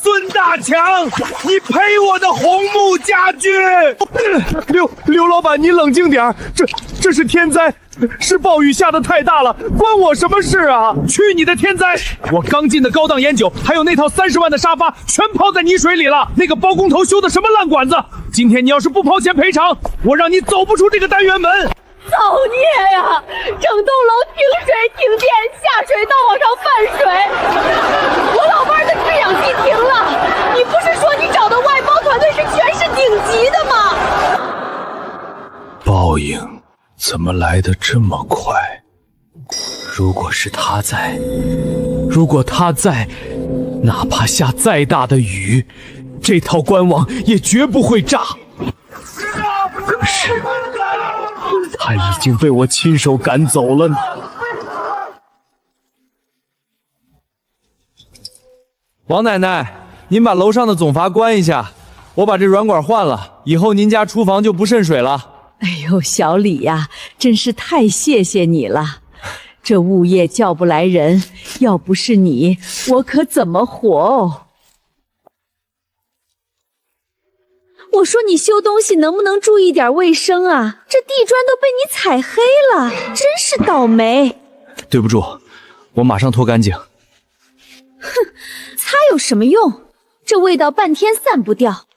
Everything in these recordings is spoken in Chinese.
孙大强，你赔我的红木家具！刘老板，你冷静点，这是天灾，是暴雨下的太大了，关我什么事啊？去你的天灾！我刚进的高档烟酒，还有那套30万的沙发，全泡在泥水里了。那个包工头修的什么烂馆子？今天你要是不掏钱赔偿，我让你走不出这个单元门！造孽呀！整栋楼停水停电，下水道往上泛水，我老伴的制氧机停了。你不是说你找的外包团队是全市顶级的吗？报应怎么来得这么快？如果他在，哪怕下再大的雨，这套官网也绝不会炸。可是他已经被我亲手赶走了呢。王奶奶，您把楼上的总阀关一下，我把这软管换了，以后您家厨房就不渗水了。哎呦，小李呀，真是太谢谢你了。这物业叫不来人，要不是你，我可怎么活哦？我说你修东西能不能注意点卫生啊？这地砖都被你踩黑了，真是倒霉。对不住，我马上拖干净。哼，擦有什么用？这味道半天散不掉。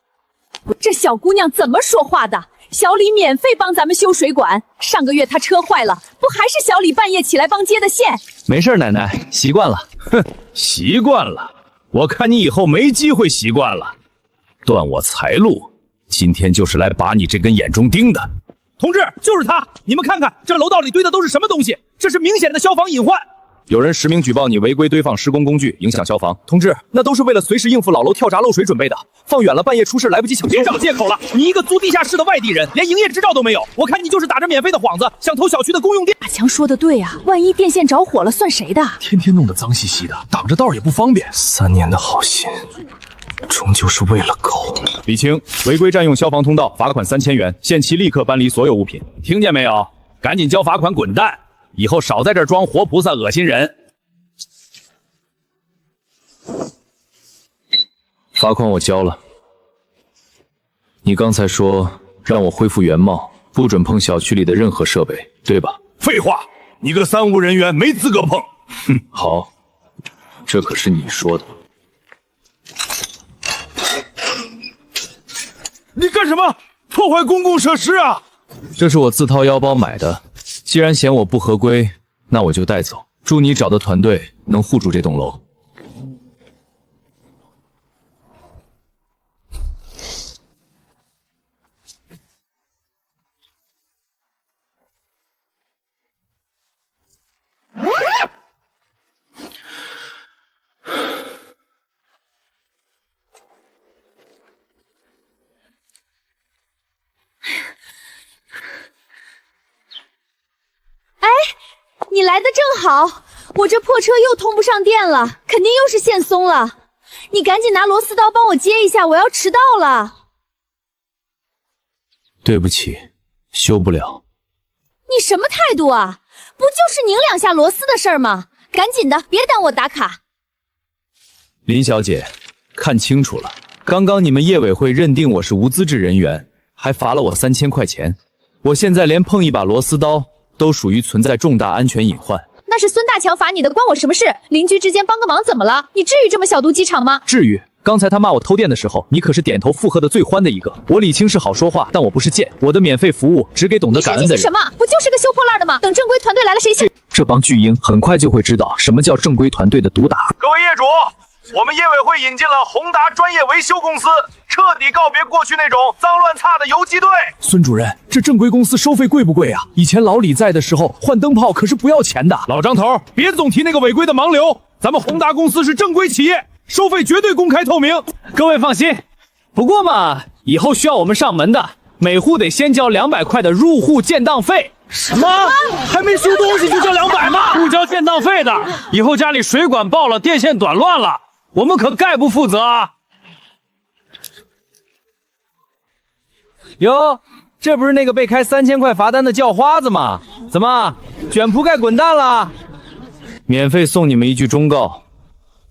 这小姑娘怎么说话的？小李免费帮咱们修水管，上个月她车坏了，不还是小李半夜起来帮接的线？没事，奶奶，习惯了。哼，习惯了？我看你以后没机会习惯了。断我财路，今天就是来拔你这根眼中钉的。同志，就是他！你们看看，这楼道里堆的都是什么东西？这是明显的消防隐患。有人实名举报你违规堆放施工工具，影响消防。同志，那都是为了随时应付老楼跳闸漏水准备的，放远了半夜出事来不及抢救。别找借口了，你一个租地下室的外地人，连营业执照都没有。我看你就是打着免费的幌子，想偷小区的公用电。大强说的对啊，万一电线着火了，算谁的？天天弄得脏兮兮的，挡着道也不方便。3年的好心，终究是为了狗。李青，违规占用消防通道，罚款3000元，限期立刻搬离所有物品。听见没有？赶紧交罚款，滚蛋！以后少在这儿装活菩萨，恶心人。罚款我交了。你刚才说让我恢复原貌，不准碰小区里的任何设备，对吧？废话，你个3无人员没资格碰。哼，好，这可是你说的。你干什么？破坏公共设施啊！这是我自掏腰包买的，既然嫌我不合规，那我就带走。祝你找的团队能护住这栋楼。你来的正好，我这破车又通不上电了，肯定又是线松了。你赶紧拿螺丝刀帮我接一下，我要迟到了。对不起，修不了。你什么态度啊？不就是拧2下螺丝的事儿吗？赶紧的，别耽误我打卡。林小姐，看清楚了，刚刚你们业委会认定我是无资质人员，还罚了我3000块钱。我现在连碰一把螺丝刀都属于存在重大安全隐患。那是孙大强罚你的，关我什么事？邻居之间帮个忙怎么了？你至于这么小肚鸡肠吗？至于。刚才他骂我偷电的时候，你可是点头附和的最欢的一个。我李青是好说话，但我不是贱，我的免费服务只给懂得感恩的人。你什么？不就是个修破烂的吗？等正规团队来了，谁信？这帮巨婴很快就会知道什么叫正规团队的毒打。各位业主，我们业委会引进了宏达专业维修公司，彻底告别过去那种脏乱差的游击队。孙主任，这正规公司收费贵不贵啊？以前老李在的时候，换灯泡可是不要钱的。老张头，别总提那个违规的盲流，咱们宏达公司是正规企业，收费绝对公开透明。各位放心，不过嘛，以后需要我们上门的，每户得先交200块的入户建档费。什么？还没修东西就交200吗？不交建档费的，以后家里水管爆了，电线短乱了，我们可概不负责啊！哟，这不是那个被开3000块罚单的叫花子吗？怎么，卷铺盖滚蛋了？免费送你们一句忠告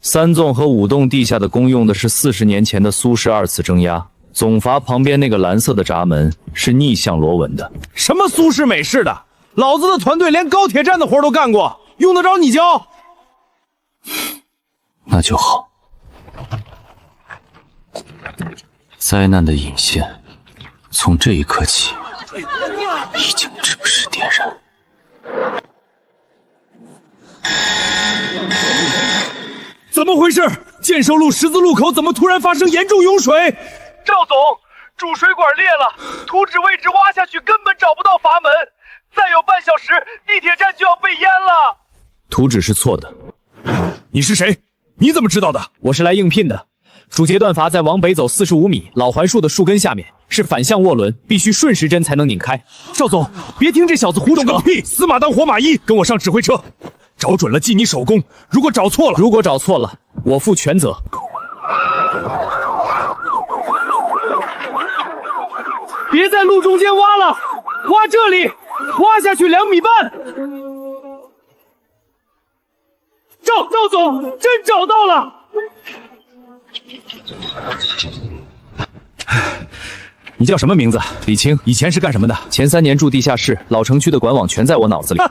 ：3纵和5栋地下的公用的是40年前的苏式2次蒸压，总阀旁边那个蓝色的闸门是逆向螺纹的。什么苏式美式的？老子的团队连高铁站的活都干过，用得着你教？那就好。灾难的引线从这一刻起已经正式点燃。怎么回事？建设路十字路口怎么突然发生严重涌水？赵总，主水管裂了，图纸位置挖下去根本找不到阀门，再有半小时地铁站就要被淹了。图纸是错的。你是谁？你怎么知道的？我是来应聘的。主截断阀在往北走45米老槐树的树根下面，是反向涡轮，必须顺时针才能拧开。赵总，别听这小子胡说个屁！死马当活马医，跟我上指挥车。找准了记你手工，如果找错了，我负全责。别在路中间挖了，挖这里，挖下去2米半。赵总，真找到了。你叫什么名字？李青，以前是干什么的？前3年住地下室，老城区的管网全在我脑子里。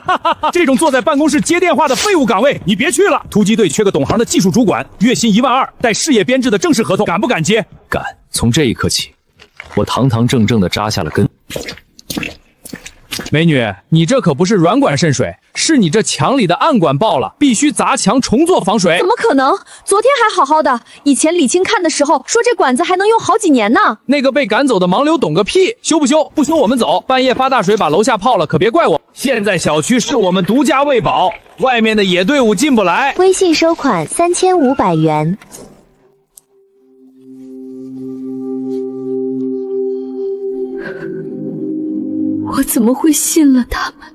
这种坐在办公室接电话的废物岗位，你别去了。突击队缺个懂行的技术主管，月薪1万2，带事业编制的正式合同，敢不敢接？敢。从这一刻起，我堂堂正正的扎下了根。美女，你这可不是软管渗水，是你这墙里的暗管爆了，必须砸墙重做防水。怎么可能？昨天还好好的，以前李青看的时候说这管子还能用好几年呢。那个被赶走的盲流懂个屁，修不修？不修我们走。半夜发大水把楼下泡了，可别怪我。现在小区是我们独家喂饱，外面的野队伍进不来。微信收款3500元。我怎么会信了他们？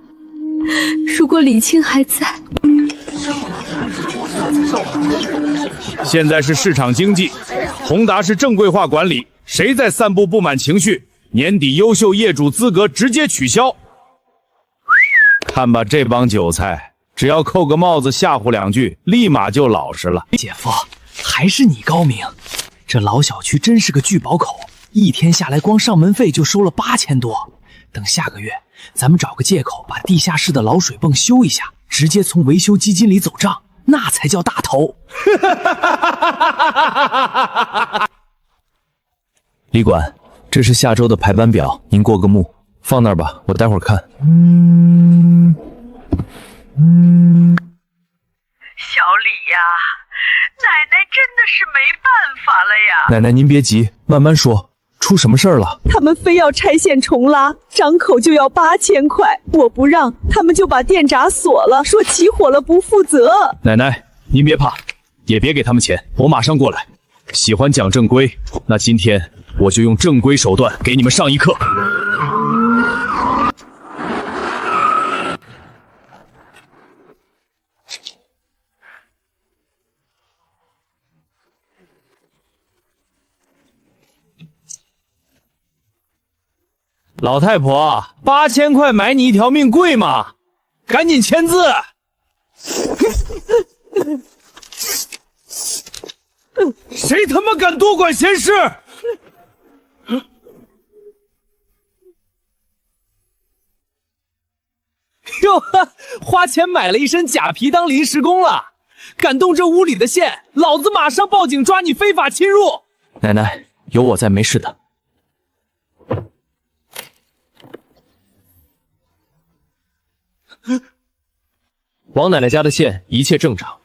如果李青还在，现在是市场经济，宏达是正规化管理，谁再散布不满情绪，年底优秀业主资格直接取消。看吧，这帮韭菜，只要扣个帽子吓唬2句，立马就老实了。姐夫，还是你高明，这老小区真是个聚宝口，一天下来光上门费就收了8000多。等下个月，咱们找个借口把地下室的老水泵修一下，直接从维修基金里走账，那才叫大头。李管，这是下周的排班表，您过个目，放那儿吧，我待会儿看。小李呀，奶奶真的是没办法了呀。奶奶您别急，慢慢说。出什么事儿了？他们非要拆线重拉，张口就要8000块，我不让，他们就把电闸锁了，说起火了不负责。奶奶，您别怕，也别给他们钱，我马上过来。喜欢讲正规，那今天我就用正规手段给你们上一课。老太婆，8000块买你一条命贵吗？赶紧签字！谁他妈敢多管闲事？哟，花钱买了一身假皮当临时工了，敢动这屋里的线，老子马上报警抓你非法侵入！奶奶，有我在，没事的。王奶奶家的线一切正常，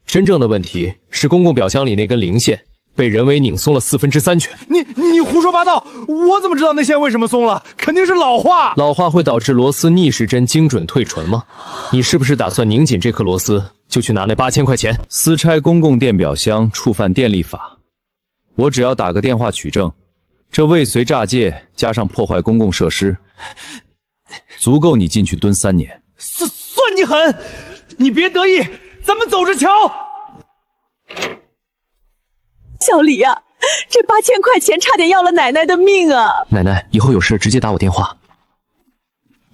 真正的问题是公共表箱里那根零线被人为拧松了3/4圈。你胡说八道！我怎么知道那线为什么松了？肯定是老化。老化会导致螺丝逆时针精准退纯吗？你是不是打算拧紧这颗螺丝就去拿那8000块钱？私拆公共电表箱触犯电力法，我只要打个电话取证，这未遂诈借加上破坏公共设施，足够你进去蹲3年。算你狠！你别得意，咱们走着瞧。小李呀，这8000块钱差点要了奶奶的命啊！奶奶，以后有事直接打我电话。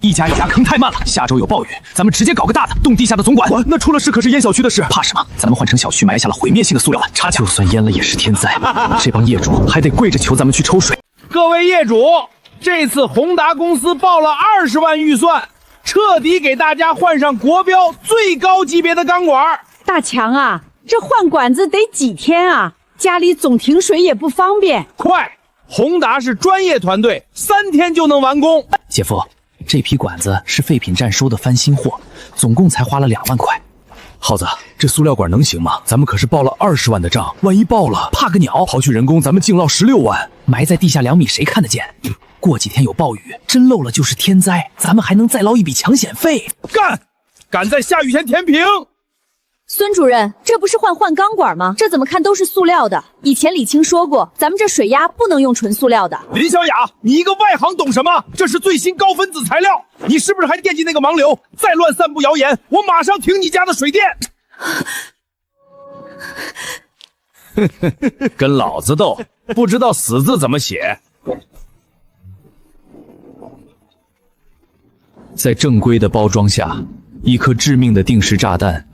一家坑太慢了，下周有暴雨，咱们直接搞个大的，动地下的总管。那出了事可是淹小区的事，怕什么？咱们换成小区埋下了毁灭性的塑料板插架，就算淹了也是天灾，这帮业主还得跪着求咱们去抽水。各位业主，这次宏达公司报了20万预算，彻底给大家换上国标最高级别的钢管。大强啊，这换管子得几天啊？家里总停水也不方便。快！宏达是专业团队，3天就能完工。姐夫，这批管子是废品站收的翻新货，总共才花了2万块。耗子，这塑料管能行吗？咱们可是报了20万的账，万一爆了，怕个鸟！刨去人工，咱们净捞16万，埋在地下2米，谁看得见？过几天有暴雨，真漏了就是天灾，咱们还能再捞一笔抢险费。干！赶在下雨前填平。孙主任，这不是换钢管吗？这怎么看都是塑料的。以前李青说过，咱们这水压不能用纯塑料的。林小雅，你一个外行懂什么？这是最新高分子材料，你是不是还惦记那个盲流？再乱散布谣言，我马上停你家的水电！跟老子斗，不知道死字怎么写。在正规的包装下，一颗致命的定时炸弹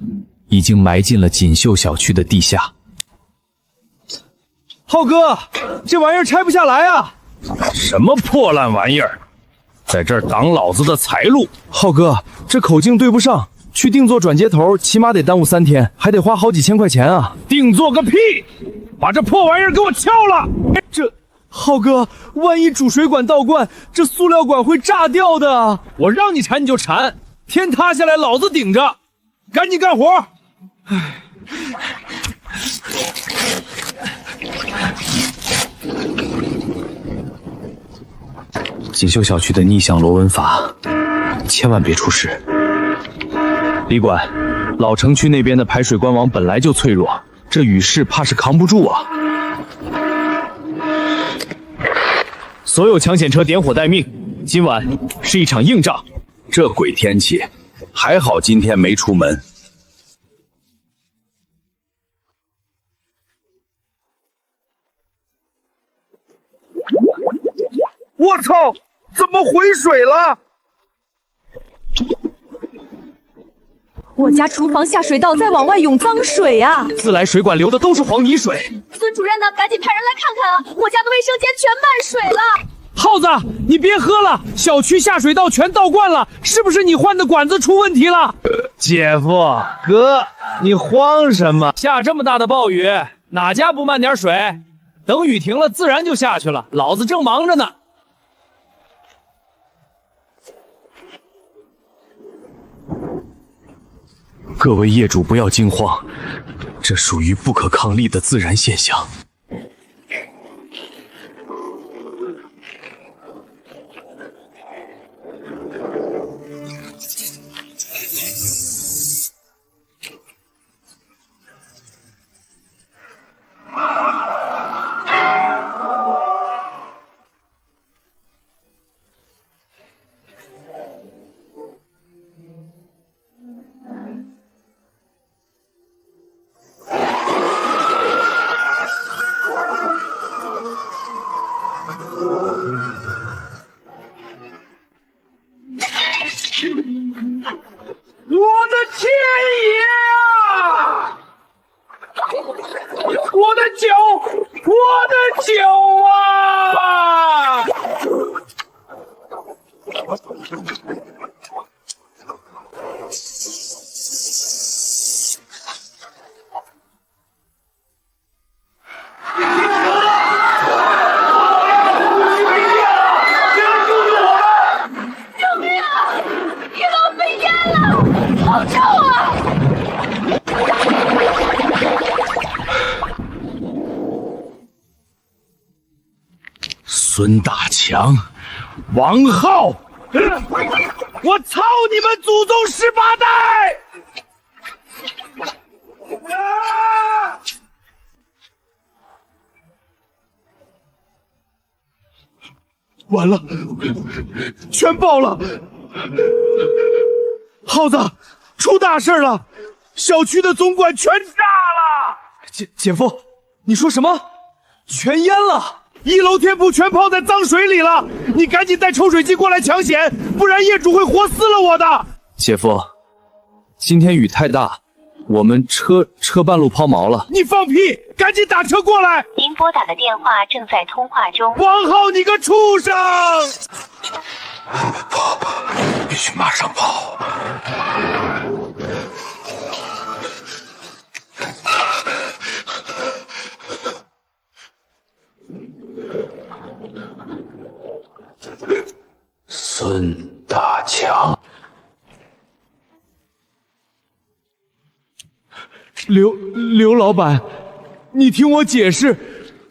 已经埋进了锦绣小区的地下。浩哥，这玩意儿拆不下来啊！什么破烂玩意儿，在这儿挡老子的财路！浩哥，这口径对不上，去定做转接头起码得耽误3天，还得花好几千块钱啊！定做个屁！把这破玩意儿给我撬了！浩哥，万一主水管倒灌，这塑料管会炸掉的。我让你铲你就铲，天塌下来老子顶着，赶紧干活！锦绣小区的逆向螺纹法，千万别出事。李管，老城区那边的排水官网本来就脆弱，这雨势怕是扛不住啊。所有抢险车点火待命，今晚是一场硬仗。这鬼天气，还好今天没出门。我操！怎么回水了？我家厨房下水道在往外涌脏水啊！自来水管流的都是黄泥水。孙主任呢？赶紧派人来看看啊！我家的卫生间全漫水了。耗子，你别喝了，小区下水道全倒灌了，是不是你换的管子出问题了？姐夫，哥，你慌什么？下这么大的暴雨，哪家不漫点水？等雨停了，自然就下去了。老子正忙着呢。各位业主不要惊慌，这属于不可抗力的自然现象。我的天爷啊！我的酒，我的酒啊！孙大强，王浩，我操你们祖宗18代！完了，全爆了！耗子，出大事了！小区的总管全炸了！姐夫，你说什么？全淹了！1楼店铺全泡在脏水里了！你你赶紧带抽水机过来抢险，不然业主会活撕了我的。姐夫，今天雨太大，我们车半路抛锚了。你放屁！赶紧打车过来！您拨打的电话正在通话中。王浩，你个畜生！跑，必须马上跑！孙大强，刘老板，你听我解释，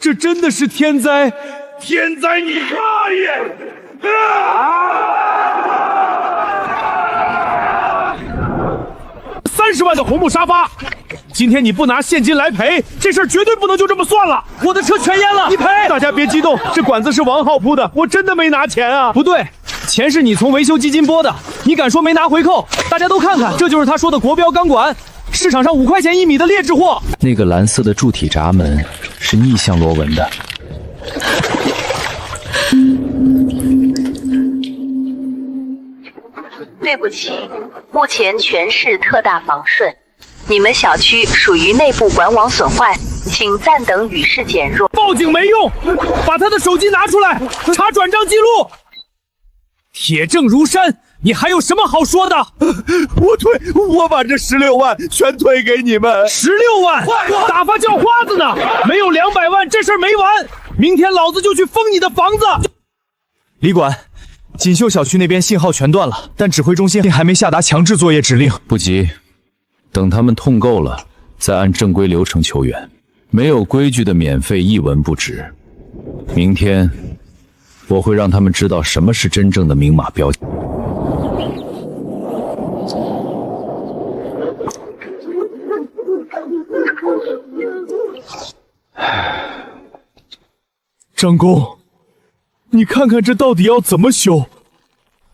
这真的是天灾！天灾你大爷！30万的红木沙发，今天你不拿现金来赔，这事儿绝对不能就这么算了。我的车全淹了，你赔！大家别激动，这管子是王浩铺的，我真的没拿钱啊！不对，钱是你从维修基金拨的，你敢说没拿回扣？大家都看看，这就是他说的国标钢管，市场上5块钱1米的劣质货。那个蓝色的铸体闸门是逆向螺纹的。对不起，目前全市特大防汛，你们小区属于内部管网损坏，请暂等雨势减弱。报警没用，把他的手机拿出来，查转账记录。铁证如山，你还有什么好说的？我把这16万全退给你们。16万，打发叫花子呢？没有200万，这事儿没完。明天老子就去封你的房子。李管，锦绣小区那边信号全断了，但指挥中心还没下达强制作业指令。不急，等他们痛够了，再按正规流程求援。没有规矩的免费一文不值。明天我会让他们知道什么是真正的明码标价。张工，你看看这到底要怎么修？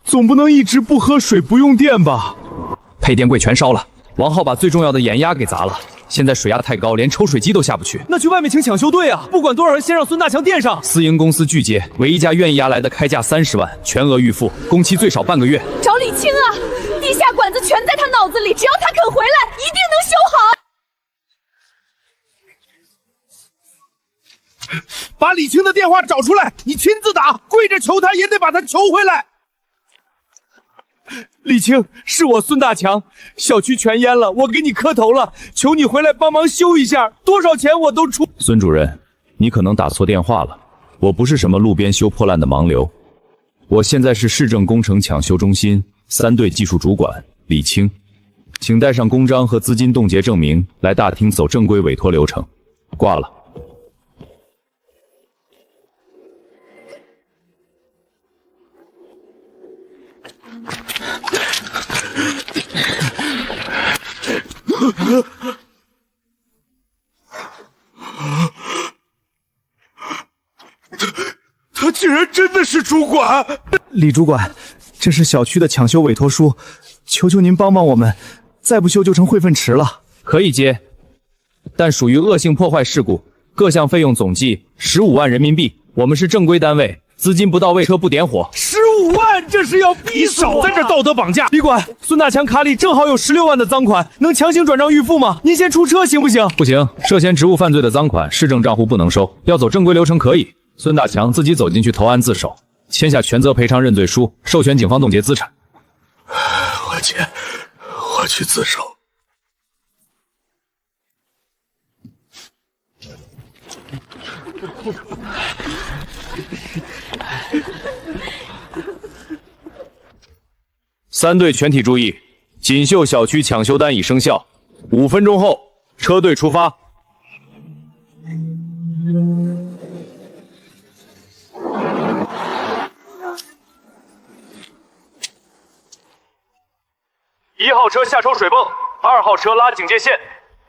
总不能一直不喝水不用电吧？配电柜全烧了，王浩把最重要的眼压给砸了，现在水压太高，连抽水机都下不去。那去外面请抢修队啊！不管多少人，先让孙大强垫上。私营公司拒接，唯一家愿意压来的开价30万，全额预付，工期最少半个月。找李青啊！地下管子全在他脑子里，只要他肯回来，一定能修好。把李青的电话找出来，你亲自打，跪着求他也得把他求回来。李青，是我孙大强，小区全淹了，我给你磕头了，求你回来帮忙修一下，多少钱我都出。孙主任，你可能打错电话了，我不是什么路边修破烂的盲流，我现在是市政工程抢修中心3队技术主管李青，请带上公章和资金冻结证明来大厅走正规委托流程。挂了。他竟然真的是主管！李主管，这是小区的抢修委托书，求求您帮帮我们，再不修就成会粪池了。可以接，但属于恶性破坏事故，各项费用总计15万人民币。我们是正规单位，资金不到位，车不点火。15万，这是要逼死我！少在这道德绑架！李管，孙大强卡里正好有16万的赃款，能强行转账预付吗？您先出车行不行？不行，涉嫌职务犯罪的赃款，市政账户不能收，要走正规流程可以。孙大强自己走进去投案自首，签下全责赔偿认罪书，授权警方冻结资产。我去自首。3队全体注意，锦绣小区抢修单已生效，5分钟后车队出发。1号车下抽水泵，2号车拉警戒线，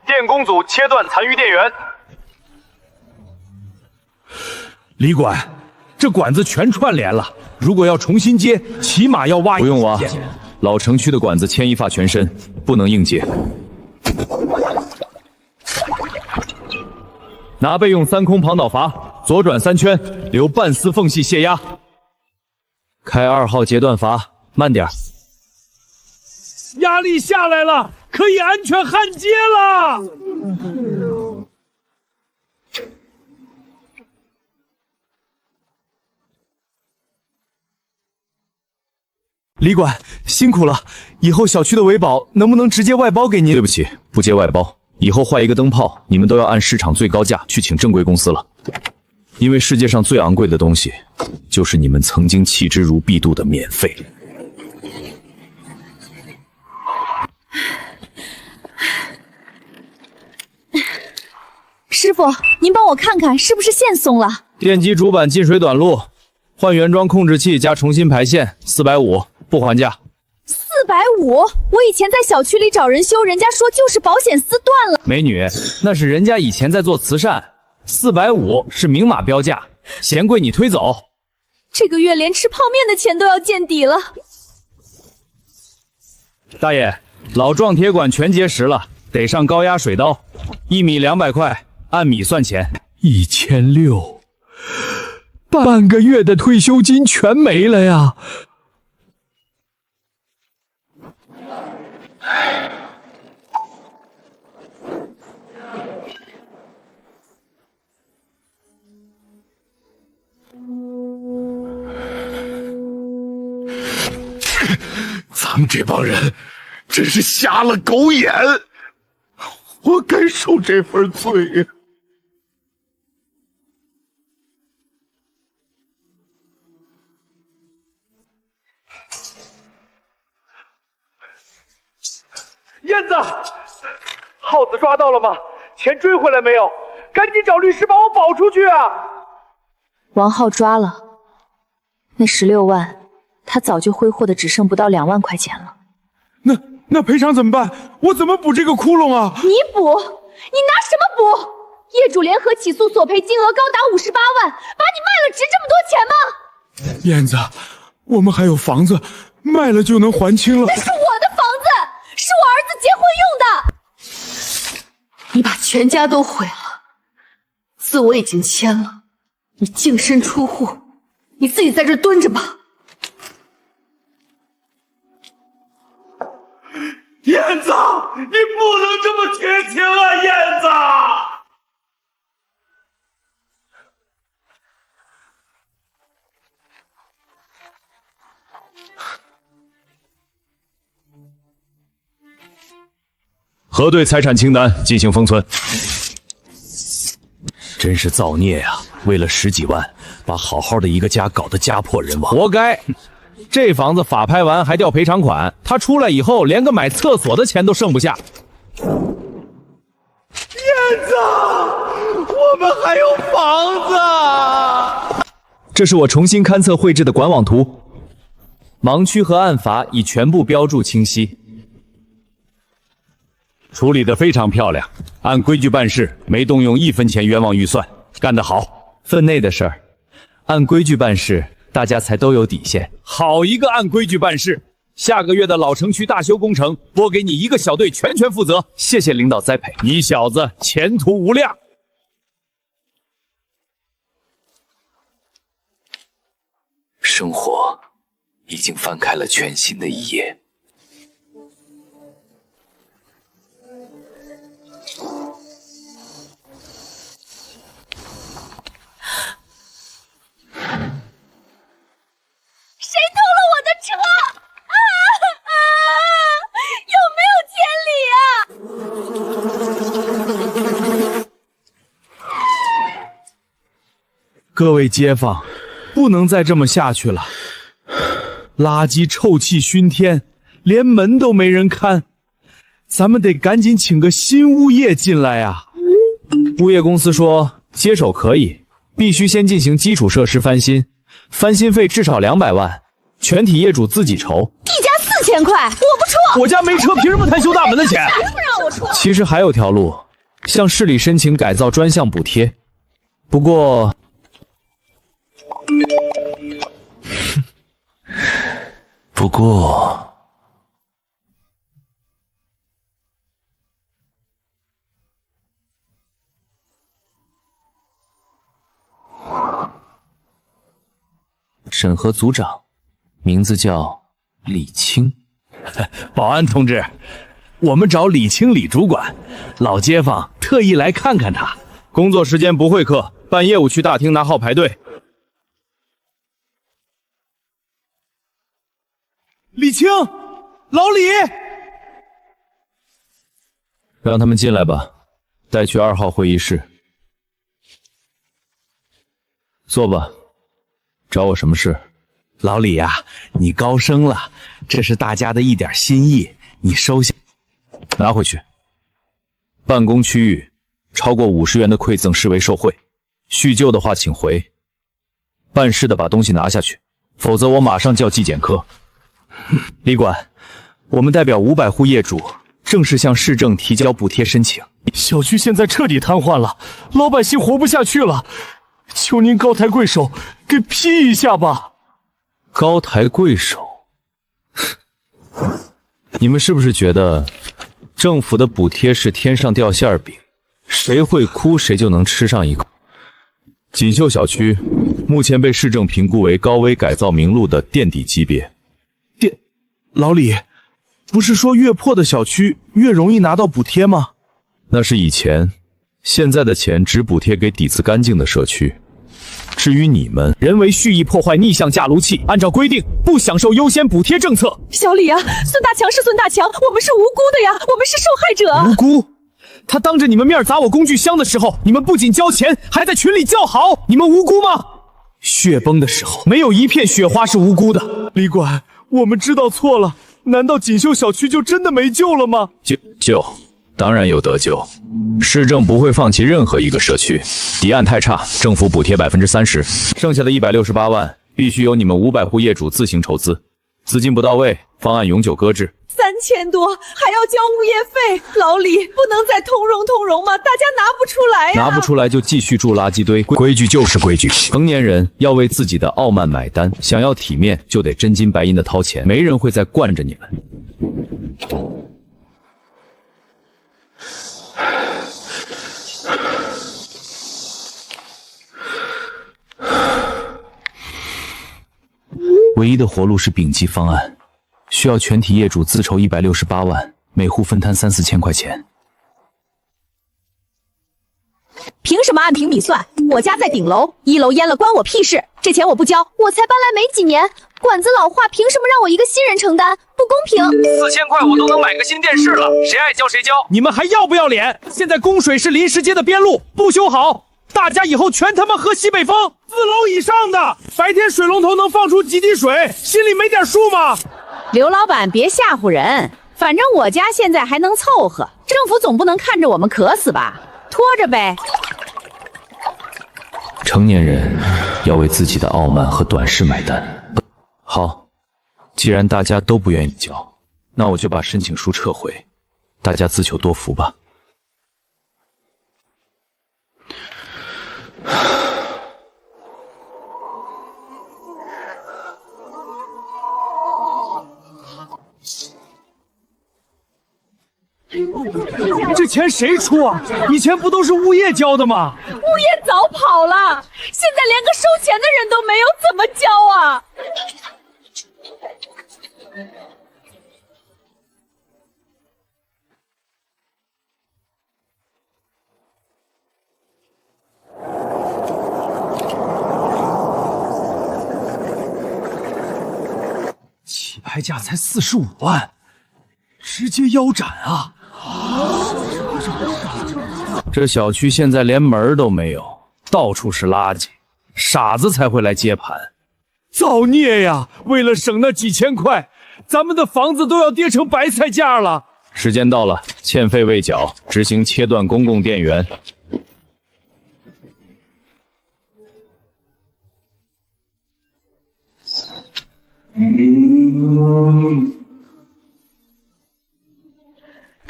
电工组切断残余电源。李管，这管子全串联了，如果要重新接，起码要挖。不用挖，老城区的管子牵一发全身，不能硬接。拿备用3空旁导阀，左转3圈，留半丝缝隙泄压。开2号截断阀，慢点。压力下来了，可以安全焊接了。李管，辛苦了，以后小区的维保能不能直接外包给您？对不起，不接外包。以后坏一个灯泡，你们都要按市场最高价去请正规公司了。因为世界上最昂贵的东西，就是你们曾经弃之如敝屣的免费。师傅，您帮我看看是不是线松了？电机主板进水短路，换原装控制器加重新排线，450，不还价。450？我以前在小区里找人修，人家说就是保险丝断了。美女，那是人家以前在做慈善，450是明码标价，嫌贵你推走。这个月连吃泡面的钱都要见底了。大爷，老撞铁管全结实了，得上高压水刀，1米200块，按米算钱。1600，半个月的退休金全没了呀！咱们这帮人真是瞎了狗眼，我该受这份罪呀！燕子，耗子抓到了吗？钱追回来没有？赶紧找律师把我保出去啊！王浩抓了，那16万。他早就挥霍的只剩不到2万块钱了。那赔偿怎么办？我怎么补这个窟窿啊？你补？你拿什么补？业主联合起诉索赔金额高达58万，把你卖了值这么多钱吗？燕子，我们还有房子，卖了就能还清了。那是我的房子，是我儿子结婚用的。你把全家都毁了，字我已经签了，你净身出户，你自己在这蹲着吧。燕子，你不能这么绝情啊，燕子！核对财产清单，进行封存。真是造孽呀！为了10几万，把好好的一个家搞得家破人亡，活该！这房子法拍完还掉赔偿款，他出来以后连个买厕所的钱都剩不下。燕子，我们还有房子。这是我重新勘测绘制的管网图，盲区和暗法已全部标注清晰，处理得非常漂亮，按规矩办事，没动用1分钱冤枉预算，干得好。分内的事儿，按规矩办事。大家才都有底线。好一个按规矩办事！下个月的老城区大修工程，拨给你1个小队全权负责。谢谢领导栽培，你小子前途无量。生活已经翻开了全新的一页。谁偷了我的车？有没有天理啊？各位街坊，不能再这么下去了。垃圾臭气熏天，连门都没人看，咱们得赶紧请个新物业进来啊！物业公司说接手可以，必须先进行基础设施翻新，翻新费至少200万，全体业主自己筹。一家4000块，我不出。我家没车，凭什么摊修大门的钱？还不让我出？其实还有条路，向市里申请改造专项补贴，不过。审核组长名字叫李青。保安同志，我们找李青李主管，老街坊特意来看看他。工作时间不会客，办业务去大厅拿号排队。李青，老李，让他们进来吧，带去2号会议室。坐吧，找我什么事？老李呀，你高升了，这是大家的一点心意，你收下，拿回去。办公区域超过50元的馈赠视为受贿，叙旧的话请回。办事的把东西拿下去，否则我马上叫纪检科。李管，我们代表500户业主，正式向市政提交补贴申请。小区现在彻底瘫痪了，老百姓活不下去了，求您高抬贵手，给批一下吧。高抬贵手？你们是不是觉得政府的补贴是天上掉馅饼，谁会哭谁就能吃上一口？锦绣小区目前被市政评估为高危改造名录的垫底级别。老李，不是说越破的小区越容易拿到补贴吗？那是以前，现在的钱只补贴给底子干净的社区。至于你们，人为蓄意破坏逆向架炉器，按照规定不享受优先补贴政策。小李啊，孙大强是孙大强，我们是无辜的呀，我们是受害者。无辜？他当着你们面砸我工具箱的时候，你们不仅交钱，还在群里叫好，你们无辜吗？血崩的时候，没有一片雪花是无辜的。李管，我们知道错了，难道锦绣小区就真的没救了吗？救，当然有得救。市政不会放弃任何一个社区，底案太差，政府补贴30%，剩下的168万必须由你们500户业主自行筹资，资金不到位，方案永久搁置。3000多，还要交物业费，老李不能再通融吗？大家拿不出来呀！拿不出来就继续住垃圾堆，规矩就是规矩。成年人要为自己的傲慢买单，想要体面就得真金白银的掏钱，没人会再惯着你们。唯一的活路是丙级方案，需要全体业主自筹168万，每户分摊3、4千块钱。凭什么按平米算？我家在顶楼，1楼淹了关我屁事？这钱我不交，我才搬来没几年，管子老化，凭什么让我一个新人承担？不公平！4000块我都能买个新电视了，谁爱交谁交。你们还要不要脸？现在供水是临时接的边路，不修好，大家以后全他妈喝西北风。4楼以上的，白天水龙头能放出几滴水，心里没点数吗？刘老板别吓唬人，反正我家现在还能凑合，政府总不能看着我们渴死吧？拖着呗。成年人要为自己的傲慢和短视买单。好，既然大家都不愿意交，那我就把申请书撤回，大家自求多福吧。这钱谁出啊？以前不都是物业交的吗？物业早跑了，现在连个收钱的人都没有，怎么交啊？起拍价才45万，直接腰斩啊！这小区现在连门都没有，到处是垃圾，傻子才会来接盘。造孽呀！为了省那几千块，咱们的房子都要跌成白菜价了。时间到了，欠费未缴，执行切断公共电源。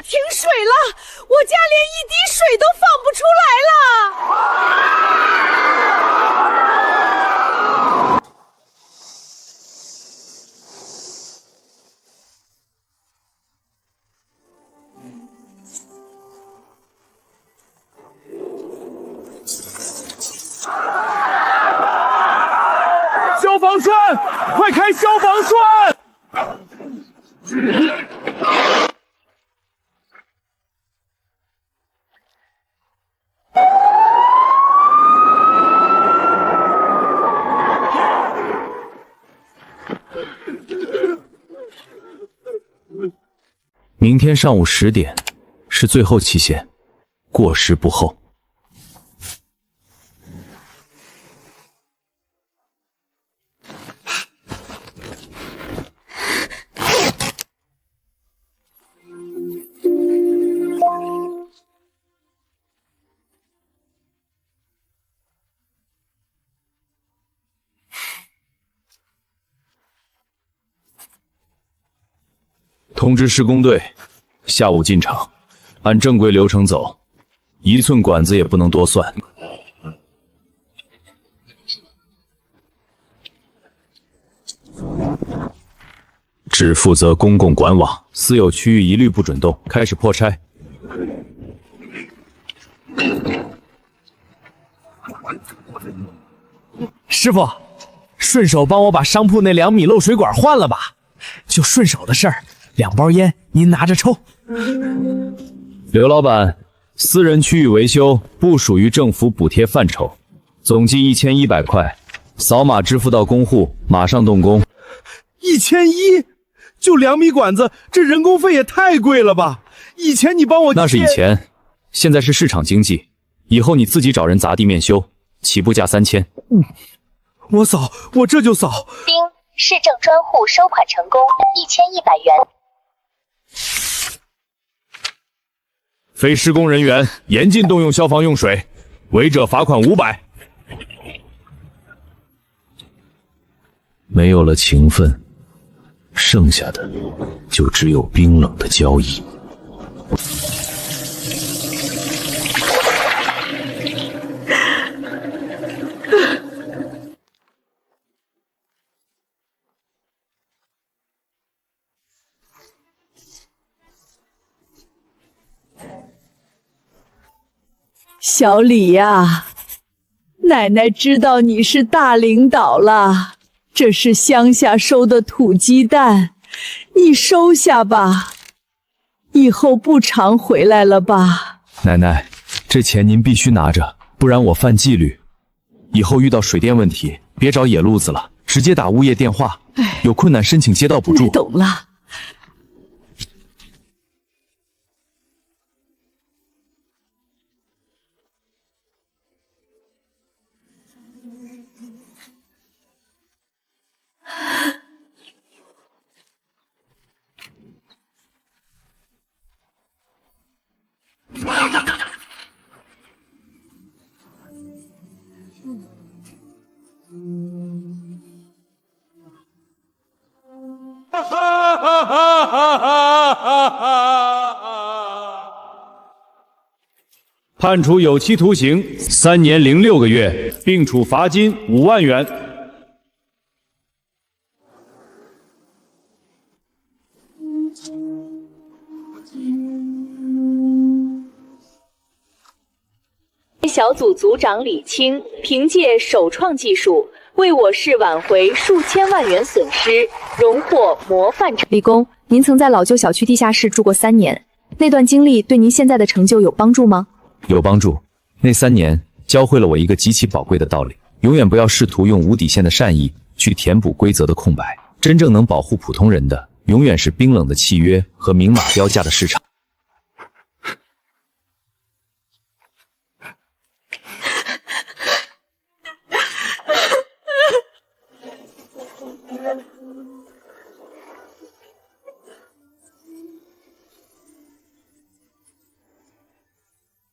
停水了，我家连一滴水都放不出来了。消防栓，快开消防栓！明天上午10点是最后期限，过时不候。通知施工队，下午进场，按正规流程走，1寸管子也不能多算。只负责公共管网，私有区域一律不准动。开始破拆。师傅，顺手帮我把商铺那2米漏水管换了吧，就顺手的事儿。2包烟，您拿着抽。刘老板，私人区域维修不属于政府补贴范畴，总计1100块，扫码支付到公户，马上动工。1100，就2米管子，这人工费也太贵了吧？以前你帮我……那是以前，现在是市场经济，以后你自己找人砸地面修，起步价3000。我扫，我这就扫。丁，市政专户收款成功，1100元。非施工人员严禁动用消防用水，违者罚款500。没有了情分，剩下的就只有冰冷的交易。小李呀，奶奶知道你是大领导了，这是乡下收的土鸡蛋，你收下吧，以后不常回来了吧？奶奶，这钱您必须拿着，不然我犯纪律。以后遇到水电问题，别找野路子了，直接打物业电话，有困难申请街道补助。懂了。判处有期徒刑3年0 6个月，并处罚金5万元。小组组长李青凭借首创技术，为我市挽回数千万元损失，荣获模范成。李工，您曾在老旧小区地下室住过3年，那段经历对您现在的成就有帮助吗？有帮助。那3年教会了我一个极其宝贵的道理：永远不要试图用无底线的善意去填补规则的空白。真正能保护普通人的，永远是冰冷的契约和明码标价的市场。